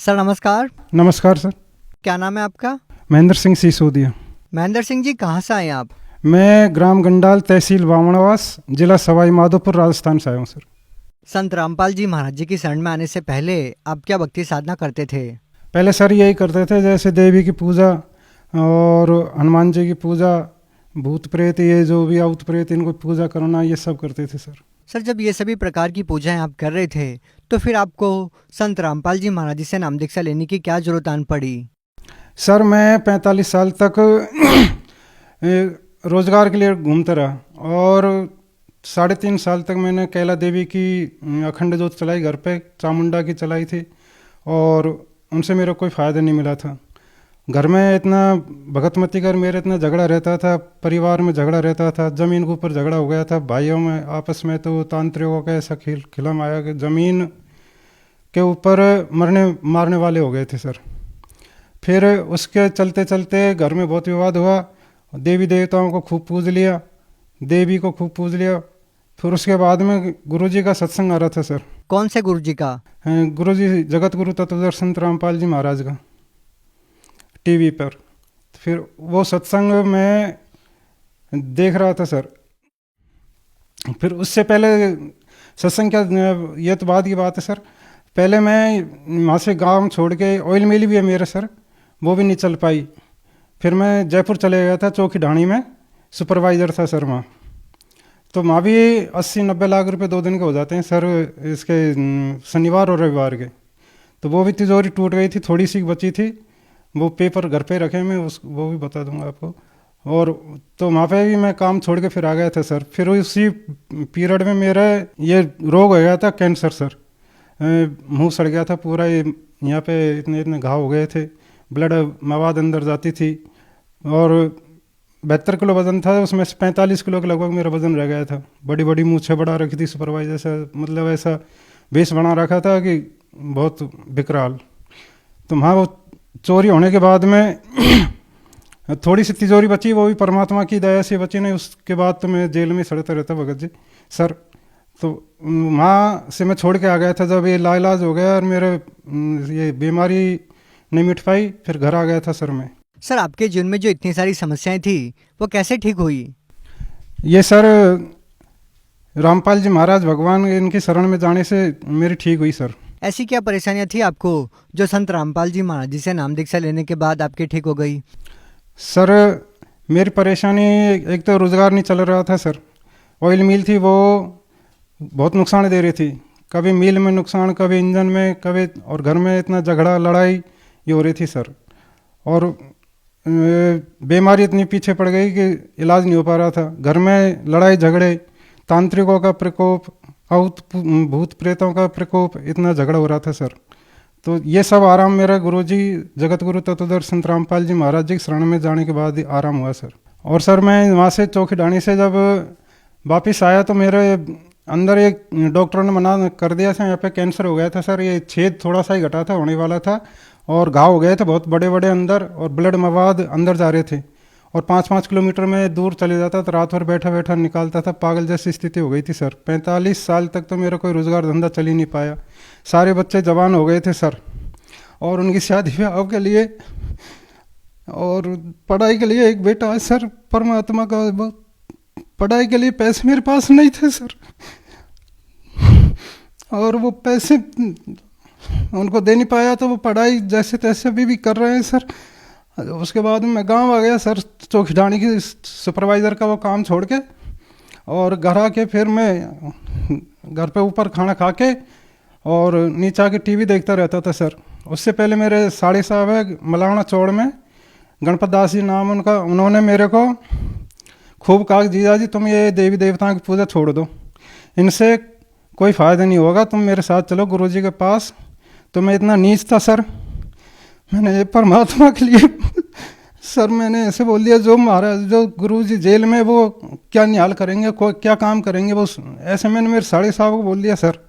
Sir नमस्कार। नमस्कार sir. क्या नाम है आपका? महेंद्र सिंह सिसोदिया। महेंद्र सिंह जी, कहाँ से आए हैं आप? मैं ग्राम गंडाल, तहसील बामणवास, जिला सवाई माधोपुर, राजस्थान से आया हूँ सर। संत रामपाल जी महाराज जी की शरण में आने से पहले आप क्या भक्ति साधना करते थे? पहले सर यही करते थे, जैसे देवी की पूजा और हनुमान जी की पूजा, भूत प्रेत, ये जो भी आउत प्रेत, इनको पूजा करना, ये सब करते थे सर। सर, जब ये सभी प्रकार की पूजाएं आप कर रहे थे तो फिर आपको संत रामपाल जी महाराज जी से नाम दीक्षा लेने की क्या जरूरत आन पड़ी? सर मैं 45 साल तक रोजगार के लिए घूमता रहा और 3.5 साल तक मैंने कैला देवी की अखंड ज्योत चलाई, घर पे चामुंडा की चलाई थी और उनसे मेरा कोई फ़ायदा नहीं मिला था। घर में इतना भगत मती कर मेरे इतना झगड़ा रहता था, परिवार में झगड़ा रहता था, ज़मीन के ऊपर झगड़ा हो गया था भाइयों में आपस में। तो तांत्रिकों का ऐसा खिलम आया कि ज़मीन के ऊपर मरने मारने वाले हो गए थे सर। फिर उसके चलते चलते घर में बहुत विवाद हुआ, देवी देवताओं को खूब पूज लिया, देवी को खूब पूज लिया। फिर उसके बाद में गुरुजी का सत्संग आ रहा था सर। कौन से गुरु जी का? गुरुजी जगत गुरु तत्वदर्शन संत रामपाल जी महाराज का, टीवी पर। फिर वो सत्संग में देख रहा था सर। फिर उससे पहले सत्संग क्या, ये तो बाद की बात है सर। पहले मैं वहाँ से गांव छोड़ के, ऑयल मिल भी है मेरे सर, वो भी नहीं चल पाई। फिर मैं जयपुर चले गया था, चौकी ढाणी में सुपरवाइज़र था सर वहाँ। तो वहाँ भी 80-90 लाख रुपए 2 दिन के हो जाते हैं सर, इसके शनिवार और रविवार के। तो वो भी तिजोरी टूट गई थी, थोड़ी सी बची थी, वो पेपर घर पे रखे, मैं वो भी बता दूंगा आपको। और तो वहाँ पे भी मैं काम छोड़ के फिर आ गया था सर। फिर उसी पीरियड में मेरा ये रोग हो गया था, कैंसर सर। मुंह सड़ गया था पूरा, ये यहाँ पे इतने इतने घाव हो गए थे, ब्लड मवाद अंदर जाती थी। और 72 किलो वज़न था, उसमें से 45 किलो के लगभग मेरा वज़न रह गया था। बड़ी बड़ी मूछें बढ़ा रखी थी सुपरवाइजर से, मतलब ऐसा बेस बना रखा था कि बहुत विकराल। तो वहाँ वो चोरी होने के बाद में थोड़ी सी तिजोरी बची, वो भी परमात्मा की दया से बची नहीं। उसके बाद तो मैं जेल में सड़ता रहता भगत जी सर। तो वहाँ से मैं छोड़ के आ गया था जब ये लाइलाज हो गया और मेरे ये बीमारी नहीं मिट पाई, फिर घर आ गया था सर मैं। सर, आपके जीवन में जो इतनी सारी समस्याएं थी वो कैसे ठीक हुई? ये सर रामपाल जी महाराज भगवान, इनकी शरण में जाने से मेरी ठीक हुई सर। ऐसी क्या परेशानियां थी आपको जो संत रामपाल जी महाराज जी से नाम दीक्षा लेने के बाद आपकी ठीक हो गई? सर मेरी परेशानी, एक तो रोज़गार नहीं चल रहा था सर। ऑयल मिल थी, वो बहुत नुकसान दे रही थी, कभी मिल में नुकसान, कभी इंजन में, कभी, और घर में इतना झगड़ा लड़ाई ये हो रही थी सर। और बीमारी इतनी पीछे पड़ गई कि इलाज नहीं हो पा रहा था। घर में लड़ाई झगड़े, तांत्रिकों का प्रकोप, आउत भूत प्रेतों का प्रकोप, इतना झगड़ा हो रहा था सर। तो ये सब आराम मेरा गुरुजी जगत गुरु तत्वदर्शन संत रामपाल जी महाराज जी की शरण में जाने के बाद आराम हुआ सर। और सर मैं वहाँ से चौकी ढाणी से जब वापस आया तो मेरे अंदर एक डॉक्टर ने मना कर दिया था, यहाँ पे कैंसर हो गया था सर। ये छेद थोड़ा सा ही घटा था, होने वाला था, और घाव हो गए थे बहुत बड़े बड़े अंदर, और ब्लड मवाद अंदर जा रहे थे। और 5-5 किलोमीटर में दूर चले जाता तो रात भर बैठा बैठा निकालता था, पागल जैसी स्थिति हो गई थी सर। 45 साल तक तो मेरा कोई रोज़गार धंधा चल ही नहीं पाया। सारे बच्चे जवान हो गए थे सर, और उनकी शादी ब्याह के लिए और पढ़ाई के लिए एक बेटा है सर। परमात्मा का पढ़ाई के लिए पैसे मेरे पास नहीं थे सर, और वो पैसे उनको दे नहीं पाया, तो वो पढ़ाई जैसे तैसे भी कर रहे हैं सर। उसके बाद मैं गांव आ गया सर, चौकी ढाणी की सुपरवाइज़र का वो काम छोड़ के, और घर आके फिर मैं घर पे ऊपर खाना खा के और नीचे आके टीवी देखता रहता था सर। उससे पहले मेरे साड़े साहब है मलाना चौड़ में, गणपत दास जी नाम उनका, उन्होंने मेरे को खूब कहा, जीजा जी तुम ये देवी देवताओं की पूजा छोड़ दो, इनसे कोई फ़ायदा नहीं होगा, तुम मेरे साथ चलो गुरुजी के पास। तो मैं इतना नीच था सर, मैंने परमात्मा के लिए सर मैंने ऐसे बोल दिया, जो महाराज जो गुरुजी जेल में वो क्या निहाल करेंगे, कोई क्या काम करेंगे वो, ऐसे मैंने मेरे साड़े साहब को बोल दिया सर।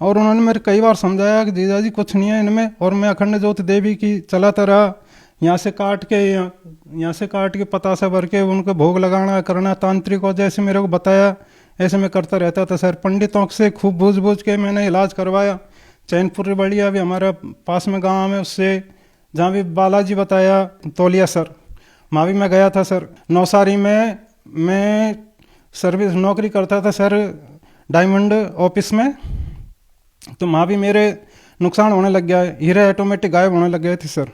और उन्होंने मेरे कई बार समझाया कि जीजा जी कुछ नहीं है इनमें। और मैं अखंड ज्योत देवी की चलाता रहा, यहाँ से काट के पतासा भर के उनको भोग लगाना करना, तांत्रिकों जैसे मेरे को बताया ऐसे मैं करता रहता था सर। पंडितों से खूब बूझ के मैंने इलाज करवाया, चैनपुर बढ़िया अभी हमारा पास में गांव है, उससे जहाँ भी बालाजी बताया तौलिया सर, वहाँ भी मैं गया था सर। नौसारी में मैं सर्विस नौकरी करता था सर, डायमंड ऑफिस में। तो वहाँ भी मेरे नुकसान होने लग गया, हीरे ऑटोमेटिक गायब होने लग गए थे सर।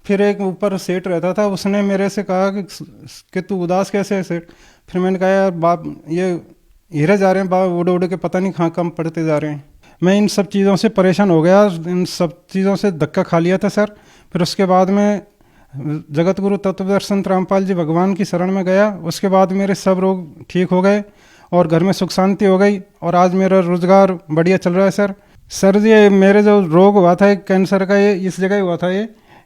फिर एक ऊपर सेठ रहता था, उसने मेरे से कहा कि तू उदास कैसे है सेठ। फिर मैंने कहा यार बाप, ये हीरे जा रहे हैं बाप, उड़ उड़ के पता नहीं कहाँ कम पड़ते जा रहे हैं। मैं इन सब चीज़ों से परेशान हो गया, इन सब चीज़ों से धक्का खा लिया था सर। फिर उसके बाद में जगत गुरु तत्वदर्शन रामपाल जी भगवान की शरण में गया। उसके बाद मेरे सब रोग ठीक हो गए और घर में सुख शांति हो गई, और आज मेरा रोजगार बढ़िया चल रहा है सर। सर ये मेरे जो रोग हुआ था कैंसर का, ये इस जगह हुआ था।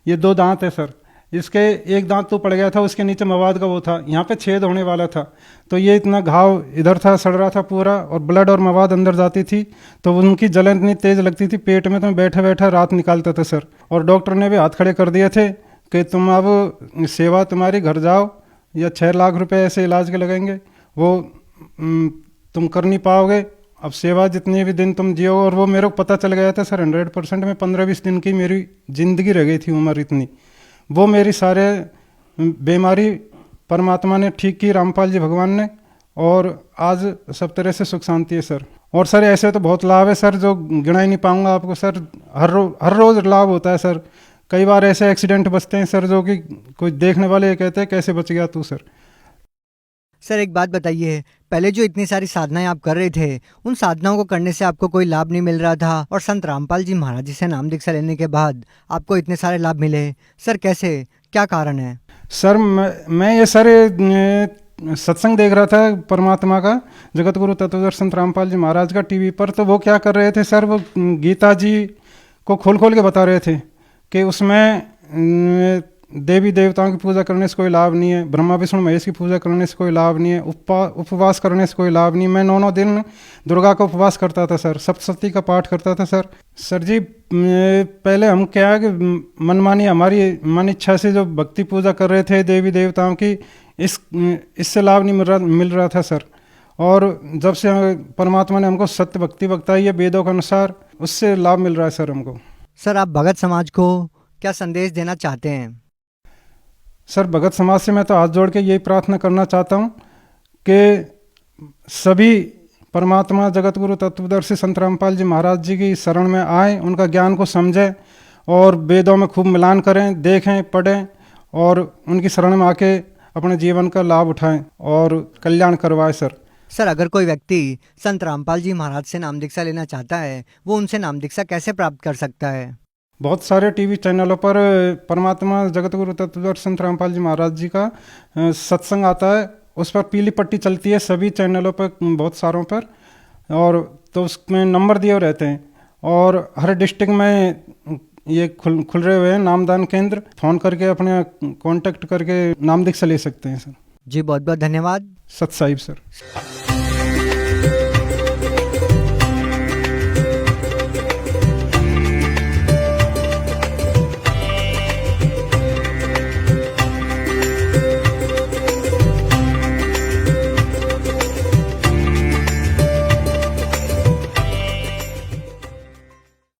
ये 2 दांत है सर, इसके एक दांत तो पड़ गया था, उसके नीचे मवाद का वो था, यहाँ पे छेद होने वाला था। तो ये इतना घाव इधर था, सड़ रहा था पूरा, और ब्लड और मवाद अंदर जाती थी, तो उनकी जलन इतनी तेज़ लगती थी पेट में, तो मैं बैठे बैठे रात निकालता था सर। और डॉक्टर ने भी हाथ खड़े कर दिए थे कि तुम अब सेवा तुम्हारी, घर जाओ, या 6 लाख रुपए ऐसे इलाज के लगेंगे, वो तुम कर नहीं पाओगे, अब सेवा जितने भी दिन तुम जियो। और वो मेरे को पता चल गया था सर 100% में 15-20 दिन की मेरी ज़िंदगी रह गई थी उम्र इतनी। वो मेरी सारे बीमारी परमात्मा ने ठीक की, रामपाल जी भगवान ने, और आज सब तरह से सुख शांति है सर। और सर ऐसे तो बहुत लाभ है सर, जो गिना ही नहीं पाऊंगा आपको सर। हर रोज़ लाभ होता है सर। कई बार ऐसे एक्सीडेंट बचते हैं सर, जो कि कोई देखने वाले ये कहते हैं कैसे बच गया तू सर। सर एक बात बताइए, पहले जो इतनी सारी साधनाएं आप कर रहे थे, उन साधनाओं को करने से आपको कोई लाभ नहीं मिल रहा था, और संत रामपाल जी महाराज जी से नाम दीक्षा लेने के बाद आपको इतने सारे लाभ मिले। सर कैसे, क्या कारण है? सर मैं ये सारे सत्संग देख रहा था परमात्मा का, जगत गुरु तत्वदर्शन रामपाल जी महाराज का टीवी पर। तो वो क्या कर रहे थे सर, वो गीता जी को खोल खोल के बता रहे थे कि उसमें देवी देवताओं की पूजा करने से कोई लाभ नहीं है, ब्रह्मा विष्णु महेश की पूजा करने से कोई लाभ नहीं है, उपवास करने से कोई लाभ नहीं। मैं 9 दिन दुर्गा का उपवास करता था सर, सप्तशती का पाठ करता था सर। सर जी पहले हम क्या है कि मनमानी हमारी मन इच्छा से जो भक्ति पूजा कर रहे थे देवी देवताओं की, इससे लाभ नहीं मिल रहा था सर। और जब से परमात्मा ने हमको सत्य भक्ति बताई है वेदों के अनुसार, उससे लाभ मिल रहा है सर हमको। सर आप भगत समाज को क्या संदेश देना चाहते हैं? सर भगत समाज से मैं तो हाथ जोड़ के यही प्रार्थना करना चाहता हूँ कि सभी परमात्मा जगत गुरु तत्वदर्शी संत रामपाल जी महाराज जी की शरण में आएँ, उनका ज्ञान को समझें और वेदों में खूब मिलान करें, देखें, पढ़ें, और उनकी शरण में आके अपने जीवन का लाभ उठाएं और कल्याण करवाएं सर। सर अगर कोई व्यक्ति संत रामपाल जी महाराज से नाम दीक्षा लेना चाहता है, वो उनसे नाम दीक्षा कैसे प्राप्त कर सकता है? बहुत सारे टीवी चैनलों पर परमात्मा जगत गुरु तत्वदर्शी संत रामपाल जी महाराज जी का सत्संग आता है, उस पर पीली पट्टी चलती है सभी चैनलों पर, बहुत सारों पर, और तो उसमें नंबर दिए रहते हैं। और हर डिस्ट्रिक्ट में ये खुल रहे हुए हैं नामदान केंद्र, फ़ोन करके अपने कांटेक्ट करके नाम दीक्षा ले सकते हैं सर। जी बहुत बहुत धन्यवाद। सत साहिब सर।